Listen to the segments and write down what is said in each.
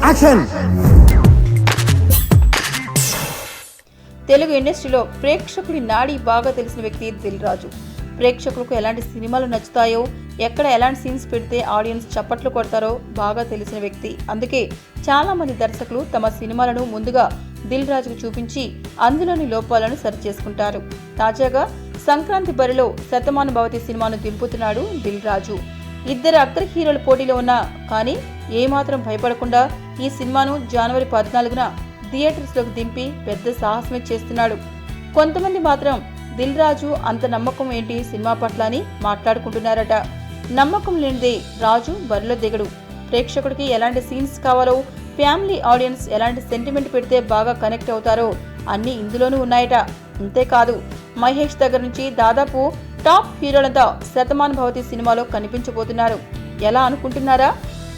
Action. Telugu ఇండస్ట్రీలో ప్రేక్షకుడి నాడి బాగా తెలిసిన వ్యక్తి దిల్ రాజు. ప్రేక్షకులకు ఎలాంటి సినిమాలు నచ్చుతాయో, ఎక్కడ ఎలాంటి సీన్స్ పెడితే ఆడియన్స్ చప్పట్లు కొడతారో బాగా తెలిసిన వ్యక్తి. అందుకే చాలా మంది దర్శకులు తమ సినిమాలను ముందుగా దిల్ రాజుకు చూపించి అందులోని లోపాలను సరిచేసుకుంటారు. తాజాగా సంక్రాంతి బరిలో శతమాన భవతి సినిమాను దింపుతున్నాడు దిల్ రాజు. ఇద్దరు అగ్ర హీరోల పోటీలో ఉన్నా కానీ ఏమాత్రం భయపడకుండా ఈ సినిమాను జనవరి 14న థియేటర్స్లోకి దింపి పెద్ద సాహసమే చేస్తున్నాడు. కొంతమంది మాత్రం దిల్ రాజు అంత నమ్మకం ఏంటి సినిమా పట్ల అని మాట్లాడుకుంటున్నారట. నమ్మకం లేనిదే రాజు బరిలో దిగడు. ప్రేక్షకుడికి ఎలాంటి సీన్స్ కావాలో, ఫ్యామిలీ ఆడియన్స్ ఎలాంటి సెంటిమెంట్ పెడితే బాగా కనెక్ట్ అవుతారో అన్నీ ఇందులోనూ ఉన్నాయట. అంతేకాదు, మహేష్ దగ్గర నుంచి దాదాపు టాప్ హీరోలంతా శతమాన భవతి సినిమాలో కనిపించబోతున్నారు. ఎలా అనుకుంటున్నారా?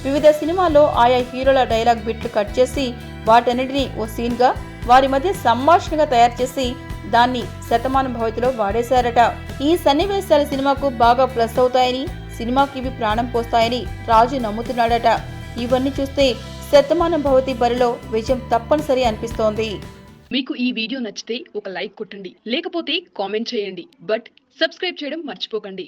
వివిధ సినిమాల్లో ఆయా హీరోల డైలాగ్ బిట్లు కట్ చేసి వాటన్నిటినీ ఓ సీన్ గా వారి మధ్య సంభాషణగా తయారు చేసి దాన్ని శతమాన భవతిలో వాడేశారట. ఈ సన్నివేశాలు సినిమాకు బాగా ప్లస్ అవుతాయని, సినిమాకి ఇవి ప్రాణం పోస్తాయని రాజు నమ్ముతున్నాడట. ఇవన్నీ చూస్తే శతమాన భవతి బరిలో విజయం తప్పనిసరి అనిపిస్తోంది. మీకు ఈ వీడియో నచ్చితే ఒక లైక్ కొట్టండి, లేకపోతే కామెంట్ చేయండి. బట్ సబ్స్క్రైబ్ చేయడం మర్చిపోకండి.